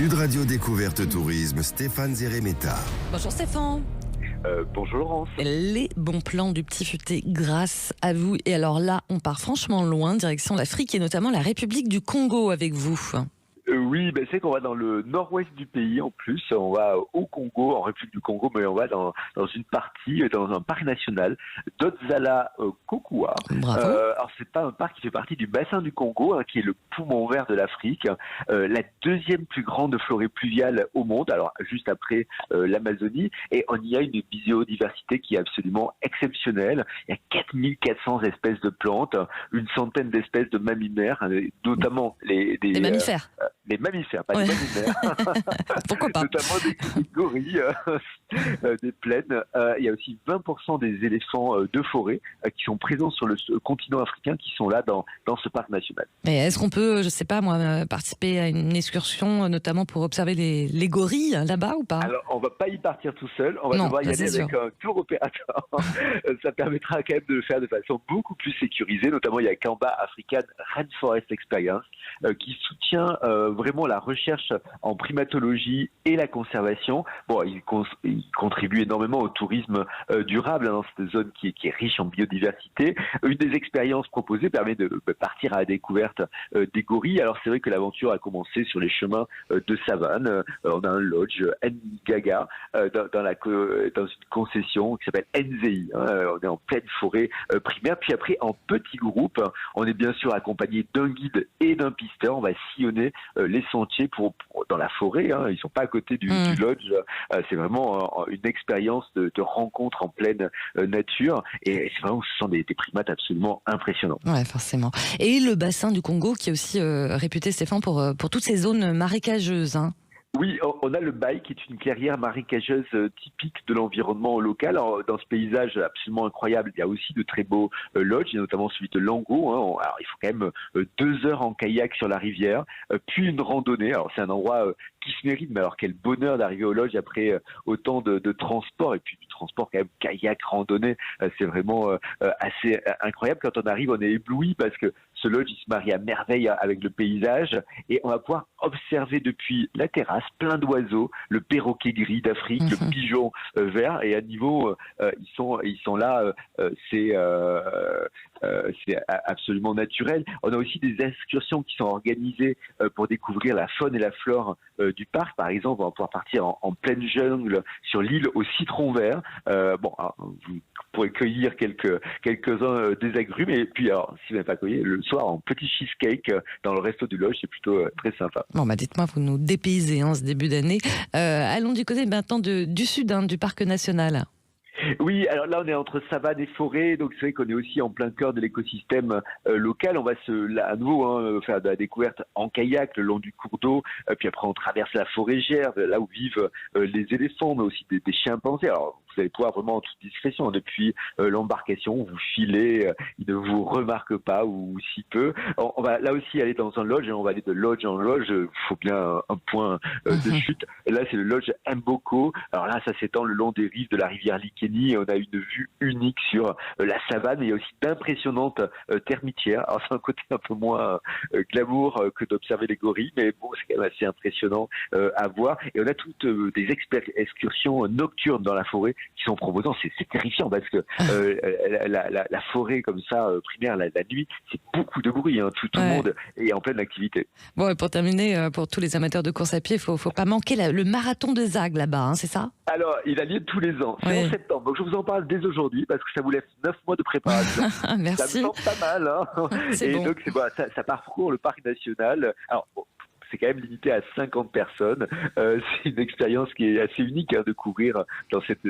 Sud Radio Découverte Tourisme, Stéphane Zeremeta. Bonjour Stéphane. Bonjour Laurence. Les bons plans du Petit Futé grâce à vous. Et alors là, on part franchement loin, direction l'Afrique et notamment la République du Congo avec vous. Oui, c'est qu'on va dans le nord-ouest du pays en plus. On va au Congo, en République du Congo, mais on va dans une partie, dans un parc national, Dodzala-Kokua. Bravo. Alors c'est pas un parc qui fait partie du bassin du Congo, qui est le poumon vert de l'Afrique, la deuxième plus grande forêt pluviale au monde, alors juste après l'Amazonie, et on y a une biodiversité qui est absolument exceptionnelle. Il y a 4400 espèces de plantes, une centaine d'espèces de mammifères, notamment des mammifères. Les mammifères, pas les mammifères. Pourquoi pas? Notamment des gorilles, des plaines. Il y a aussi 20% des éléphants de forêt qui sont présents sur le continent africain, qui sont là dans ce parc national. Mais est-ce qu'on peut, je sais pas moi, participer à une excursion, notamment pour observer les gorilles là-bas ou pas? Alors, on va pas y partir tout seul. On va devoir y aller avec un tour opérateur. Ça permettra quand même de le faire de façon beaucoup plus sécurisée. Notamment, il y a Kamba African Rainforest Experience qui soutient vraiment la recherche en primatologie et la conservation. Bon, il contribue énormément au tourisme durable dans cette zone qui est riche en biodiversité. Une des expériences proposées permet de partir à la découverte des gorilles. Alors c'est vrai que l'aventure a commencé sur les chemins de savane. On a un lodge Ngaga dans une concession qui s'appelle NZI. On est en pleine forêt primaire. Puis après, en petits groupes, on est bien sûr accompagné d'un guide et d'un pisteur. On va sillonner les sentiers dans la forêt. Ils sont pas à côté du lodge. C'est vraiment une expérience de rencontre en pleine nature. Et c'est vraiment, ce sont des primates absolument impressionnants. Ouais, forcément. Et le bassin du Congo qui est aussi réputé, Stéphane, pour toutes ces zones marécageuses. Oui, on a le Baï qui est une clairière marécageuse typique de l'environnement local. Alors, dans ce paysage absolument incroyable, il y a aussi de très beaux lodges, notamment celui de Lango. Alors, il faut quand même 2 heures en kayak sur la rivière, puis une randonnée. Alors, c'est un endroit qui se mérite, mais alors quel bonheur d'arriver au lodge après autant de transport, et puis du transport quand même kayak, randonnée. C'est vraiment assez incroyable. Quand on arrive, on est ébloui parce que ce lodge, il se marie à merveille avec le paysage, et on va pouvoir observer depuis la terrasse plein d'oiseaux, le perroquet gris d'Afrique, le pigeon vert, et à niveau, ils sont là, c'est absolument naturel. On a aussi des excursions qui sont organisées pour découvrir la faune et la flore du parc. Par exemple, on va pouvoir partir en pleine jungle sur l'île au citron vert. Vous pourrez cueillir quelques-uns des agrumes, et puis alors, si vous n'avez pas cueilli, le soir en petit cheesecake dans le resto du lodge, c'est plutôt très sympa. Bon, dites-moi, vous nous dépaysez ce début d'année. Allons du côté maintenant du sud, du parc national. Oui, alors là on est entre savane et forêt, donc c'est vrai qu'on est aussi en plein cœur de l'écosystème local. On va à nouveau faire de la découverte en kayak le long du cours d'eau, puis après on traverse la forêt-gère, là où vivent les éléphants, mais aussi des chimpanzés. Alors vous allez pouvoir vraiment en toute discrétion, depuis l'embarcation, vous filez, ils ne vous remarquent pas ou si peu. On va là aussi aller dans un lodge, et on va aller de lodge en lodge. Il faut bien un point de chute. Et là c'est le lodge Mboko. Alors là ça s'étend le long des rives de la rivière Likeni. Et on a une vue unique sur la savane. Il y a aussi d'impressionnantes termitières. Alors c'est un côté un peu moins glamour que d'observer les gorilles, mais bon, c'est quand même assez impressionnant à voir. Et on a toutes des excursions nocturnes dans la forêt qui sont proposées. C'est terrifiant parce que la forêt comme ça, primaire, la nuit, c'est beaucoup de bruit. Tout le monde est en pleine activité. Bon, et pour terminer, pour tous les amateurs de course à pied, faut pas manquer le marathon de Zag là-bas, c'est ça? Alors, il a lieu tous les ans. C'est en septembre. Donc, je vous en parle dès aujourd'hui parce que ça vous laisse 9 mois de préparation. Merci. Ça me semble pas mal. Et bon. Donc, ça parcourt le parc national. Alors, c'est quand même limité à 50 personnes. C'est une expérience qui est assez unique de courir dans cet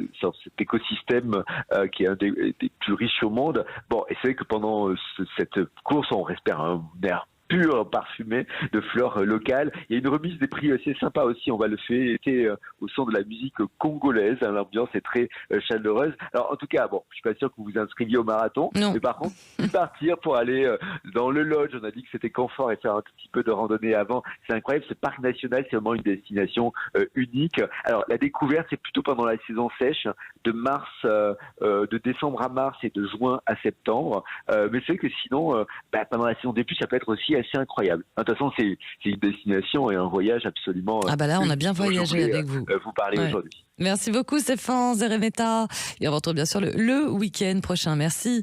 écosystème qui est un des plus riches au monde. Bon, et c'est vrai que pendant cette course, on respire un air pur, parfumé de fleurs locales. Il y a une remise des prix assez sympa aussi. On va le fêter au son de la musique congolaise. L'ambiance est très chaleureuse. Alors en tout cas, je suis pas sûr que vous vous inscriviez au marathon. Non. Mais par contre, partir pour aller dans le lodge. On a dit que c'était confort et faire un petit peu de randonnée avant. C'est incroyable. Ce parc national, c'est vraiment une destination unique. Alors la découverte, c'est plutôt pendant la saison sèche, de décembre à mars et de juin à septembre. Mais c'est vrai que sinon, pendant la saison des pluies, ça peut être aussi assez incroyable. De toute façon, c'est une destination et un voyage absolument... Ah bah là, on a bien voyagé avec vous. Vous parlez aujourd'hui. Merci beaucoup Stéphane Zeremeta. Et on vous retrouve bien sûr le week-end prochain. Merci.